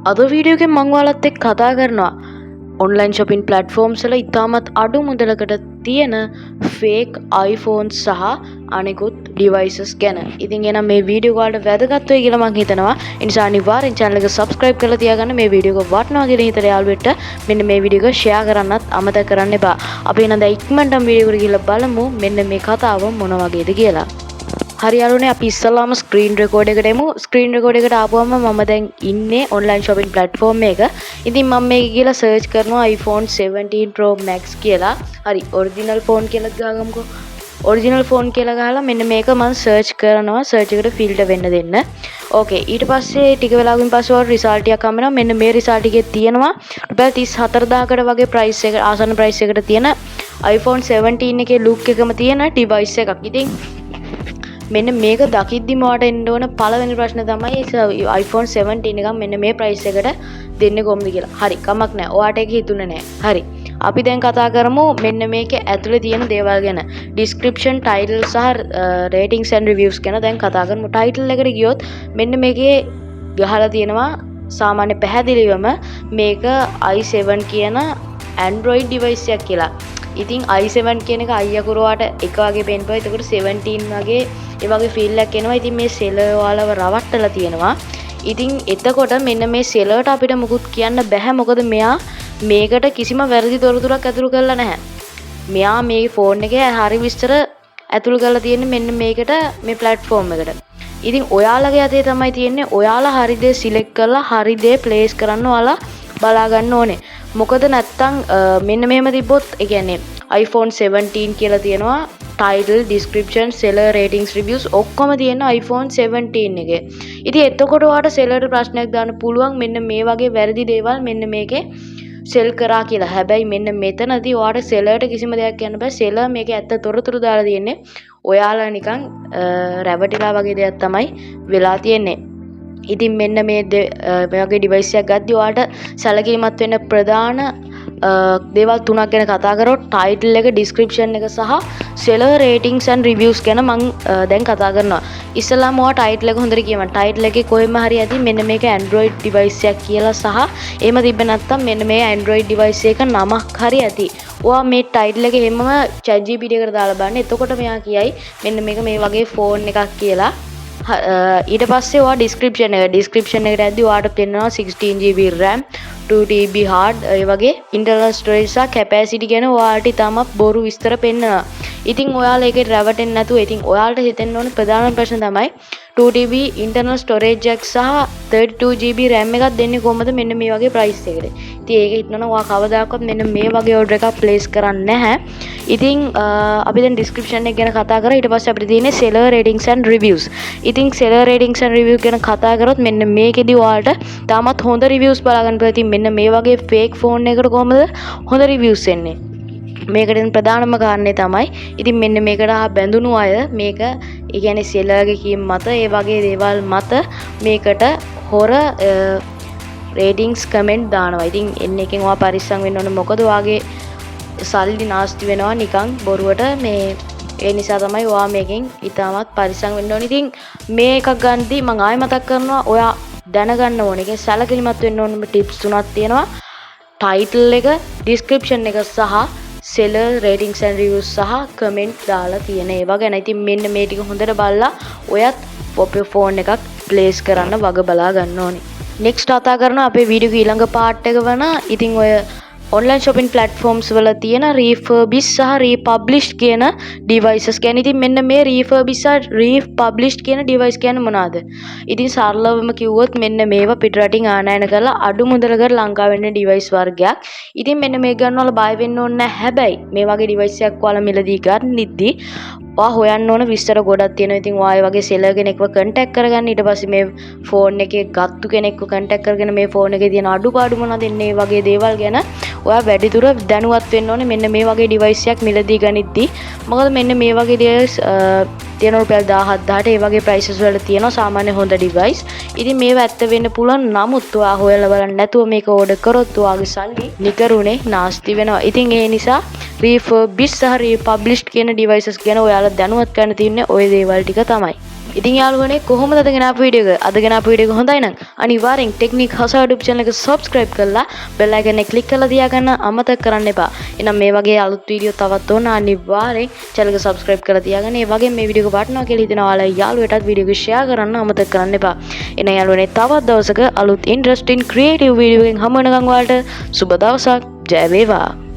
අද වීඩියෝ එකෙන් මම ඔයාලත් එක්ක කතා කරනවා ඔන්ලයින් shopping platforms වල ඉතාමත් අඩු මුදලකට තියෙන fake iPhones සහ අනෙකුත් devices ගැන. ඉතින් එහෙනම් මේ වීඩියෝ එක ඔයාලට වැදගත් වෙයි කියලා මම හිතනවා. ඒ නිසා අනිවාර්යෙන් channel එක subscribe කරලා තියාගන්න. මේ වීඩියෝ එක වටිනවා කියලා හිතලා යාළුවෙක්ට මෙන්න මේ වීඩියෝ එක share කරන්නත් අමතක කරන්න එපා. අපි එහෙනම් දැන් ඉක්මනටම වීඩියෝ එකට ගිහලා බලමු මෙන්න මේ කතාව මොන වගේද කියලා. හරි යාළුවනේ අපි ඉස්සලාම ස්ක්‍රීන් රෙකෝඩ් එකට එමු. ස්ක්‍රීන් රෙකෝඩ් එකට ආපුවම මම දැන් ඉන්නේ ඔන්ලයින් shopping platform එක. ඉතින් මම මේක කියලා සර්ච් කරනවා iPhone 17 Pro Max කියලා. හරි ඔරිජිනල් ෆෝන් කියලා ගහගමුකෝ. ඔරිජිනල් ෆෝන් කියලා ගහලා මෙන්න මේක මම සර්ච් කරනවා. සර්ච් එකට ෆිල්ටර් වෙන්න දෙන්න. ඕකේ ඊට පස්සේ ටික වෙලාවකින් පස්සේ ඔයාලට රිසල්ට් එකක් හම්බ වෙනවා. මෙන්න මේ රිසල්ට් එකේ තියෙනවා රුපියල් 34000කට වගේ ප්‍රයිස් එක ආසන්න ප්‍රයිස් එකට තියෙන iPhone 17 එකේ ලුක් එකම තියෙන ඩිවයිස් එකක්. ඉතින් මෙන්න මේක දකිද්දිම ඔයාලට එන්න ඕන පළවෙනි ප්‍රශ්නේ තමයි iPhone 17 එකක් මෙන්න මේ ප්‍රයිස් එකට දෙන්නේ කොහොමද කියලා. හරි කමක් නැහැ. ඔයාට ඒක හිතුනේ නැහැ. හරි. අපි දැන් කතා කරමු මෙන්න මේකේ ඇතුලේ තියෙන දේවල් ගැන. description, title සහ ratings and reviews ගැන දැන් කතා කරමු. title එකට ගියොත් මෙන්න මේකේ ගහලා තියෙනවා සාමාන්‍ය පැහැදිලිවම මේක i7 කියන Android device එකක් කියලා. ඉතින් i7 කියන එක අයියකුරුවාට එක වගේ පේනවා. එතකොට 17 වගේ ඒ වගේ ෆීල් එකක් එනවා. ඉතින් මේ සෙලර් වලව රවට්ටලා තියෙනවා. ඉතින් එතකොට මෙන්න මේ සෙලර්ට අපිට මුකුත් කියන්න බෑ. මොකද මෙයා මේකට කිසිම වැරදි තොරතුරක් ඇතුළු කරලා නැහැ. මෙයා මේ ෆෝන් එකේ හරි විස්තර ඇතුළු කරලා තියෙන්නේ මෙන්න මේකට මේ platform එකට. ඉතින් ඔයාලගේ අතේ තමයි තියෙන්නේ. ඔයාලා හරි දේ select කරලා හරි දේ place කරන්න ඔයාලා බලා ගන්න ඕනේ. මොකද නැත්තම් මෙන්න මෙහෙම තිබ්බොත් ඒ කියන්නේ iPhone 17 කියලා තියෙනවා title, description, seller ratings, reviews ඔක්කොම තියෙන iPhone 17 එකේ. ඉතින් එතකොට ඔයාලට seller ප්‍රශ්නයක් දාන්න පුළුවන් මෙන්න මේ වගේ වැරදි දේවල් මෙන්න මේකේ sell කරා කියලා. හැබැයි මෙන්න මෙතනදී ඔයාලට sellerට කිසිම දෙයක් කියන්න බෑ. seller මේකේ ඇත්ත තොරතුරු දාලා තියෙන්නේ. ඔයාලා නිකන් රැවටිලා වගේ දෙයක් තමයි වෙලා තියෙන්නේ. ඉතින් මෙන්න මේ වගේ ඩිවයිස් එකක් ගද්දි ඔයාලට සැලකිලිමත් වෙන්න ප්‍රධාන දේවල් තුනක් ගැන කතා කරොත් ටයිටල් එක, ඩිස්ක්‍රිප්ෂන් එක සහ සෙලර් රේටින්ග්ස් ඇන්ඩ් රිවිව්ස් ගැන මම දැන් කතා කරනවා. ඉස්සෙල්ලාම ඔයා ටයිටල් එක හොඳට කියවන්න. ටයිටල් එකේ කොහෙම හරි ඇති මෙන්න මේක Android device එකක් කියලා සහ එහෙම තිබ්බ නැත්නම් මෙන්න මේ Android device එක නමක් හරි ඇති. ඔයා මේ ටයිටල් එක හැමම ChatGPT එකට දාලා බලන්න. එතකොට මෙයා කියයි මෙන්න මේක මේ වගේ ෆෝන් එකක් කියලා. ඊට පස්සේ ඔයා ඩිස්ක්‍රිප්ෂන් එකට ඇද්දි ඔයාට පෙන්නනවා 16GB RAM 2TB hard ඒ වගේ internal storage සහ capacity ගැන ඔයාලට ඉතාමත් බොරු විස්තර පෙන්නනවා. ඉතින් ඔයාලා ඒකට රැවටෙන්නේ නැතුව ඉතින් ඔයාලට හිතෙන්න ඕන ප්‍රධාන ප්‍රශ්න තමයි 2TB internal storage එකක් සහ 32GB RAM එකක් දෙන්නේ කොහමද මෙන්න මේ වගේ price එකකට. ඉතින් ඒක හිතනවා ඔයා කවදාකවත් මෙන්න මේ වගේ order එකක් place කරන්නේ නැහැ. ඉතින් අපි දැන් description එක ගැන කතා කරා. ඊට පස්සේ අපිට තියෙන්නේ seller ratings and reviews. ඉතින් seller ratings and reviews ගැන කතා කරොත් මෙන්න මේකෙදි ඔයාලට තාමත් හොඳ reviews බලා ගන්න පුළුවන්. ඉතින් මෙන්න මේ වගේ fake phone එකකට කොහමද හොඳ reviews එන්නේ? මේකට ප්‍රධානම කාරණේ තමයි ඉතින් මෙන්න මේකට බැඳුණු අය මේක ඒ කියන්නේ සෙලර්ගේ කීම් මත ඒ වගේ දේවල් මත මේකට හොර රේටින්ග්ස් කමෙන්ට් දානවා. ඉතින් එන්න එකෙන් ඔයා පරිස්සම් වෙන්න ඕනේ. මොකද ඔයාගේ සල්ලි නාස්ති වෙනවා නිකන් බොරුවට. මේ ඒ නිසා තමයි ඔයා මේකෙන් ඉතාමත් පරිස්සම් වෙන්න ඕනේ. ඉතින් මේ එකක් ගන්නදී මම ආයෙ මතක් කරනවා ඔයා දැනගන්න ඕනේ. ඒකේ සැලකිලිමත් වෙන්න ඕනේ ටිප්ස් තුනක් තියෙනවා. ටයිටල් එක, ඩිස්ක්‍රිප්ෂන් එක සහ seller ratings and reviews සහ comment දාලා තියෙන ඒවා ගැන. ඉතින් මෙන්න මේ ටික හොඳට බලලා ඔයත් ඔපේ ෆෝන් එකක් place කරන්න වග බලා ගන්න ඕනේ. next කතා කරනවා අපේ වීඩියෝ එකේ ඊළඟ part එක වන ඉතින් ඔය online shopping platforms වල තියෙන refurbished සහ republished කියන devices ගැන. ඉතින් මෙන්න මේ refurbished සහ republished කියන device කියන්නේ මොනවාද? ඉතින් සරලවම කිව්වොත් මෙන්න මේවා පිටරටින් ආනයන කරලා අඩු මුදලකට ලංකාවෙ වෙන device වර්ගයක්. ඉතින් මෙන්න මේ ගන්නවල බය වෙන්න ඕනේ නැහැ. හැබැයි මේ වගේ device එකක් ඔයාලා මිලදී ගන්නිද්දි ඔයා හොයන්න ඕන විස්තර ගොඩක් තියෙනවා. ඉතින් ඔයා ඒ වගේ seller කෙනෙක්ව contact කරගන්න. ඊට පස්සේ මේ phone එකේ ගත්තු කෙනෙක්ව contact කරගෙන මේ phone එකේ තියෙන අඩුපාඩු මොනවද මේ වගේ දේවල් ගැන ඔයා වැඩිදුර දැනුවත් වෙන්න ඕනේ මෙන්න මේ වගේ device එකක් මිලදී ගනිද්දි. මොකද මෙන්න මේ වගේ device තියෙන රුපියල් 17,000ට ඒ වගේ prices වල තියෙනවා සාමාන්‍ය හොඳ device. ඉතින් මේව ඇත්ත වෙන්න පුළුවන්. නමුත් ඔයා හොයලා බලන්න නැතුව මේක order කරොත් ඔයාගේ සල්ලි නිකරුණේ නාස්ති වෙනවා. ඉතින් ඒ නිසා refurbished සහ republished කියන devices ගැන ඔයාලා දැනුවත් කරන්න තියෙන්නේ ওই දේවල් ටික තමයි. ඉතින් යාළුවනේ කොහොමද අද ගෙන ආපු වීඩියෝ එක? අද ගෙන ආපු වීඩියෝ එක හොඳයි නම් අනිවාර්යෙන් ටෙක්නික් හසා YouTube channel එක subscribe කරලා bell icon එක click කරලා තියාගන්න අමතක කරන්න එපා. එහෙනම් මේ වගේ අලුත් වීඩියෝ තවත් ඕන අනිවාර්යෙන් channel එක subscribe කරලා තියාගන්න. ඒ වගේම මේ වීඩියෝ එක වටිනවා කියලා හිතනවා ඔයාලා යාළුවෙටත් වීඩියෝ එක share කරන්න අමතක කරන්න එපා. එහෙනම් යාළුවනේ තවත් දවසක අලුත් interesting creative වීඩියෝ එකකින් හමු වෙනකන් ඔයාලට සුබ දවසක්. ජය වේවා.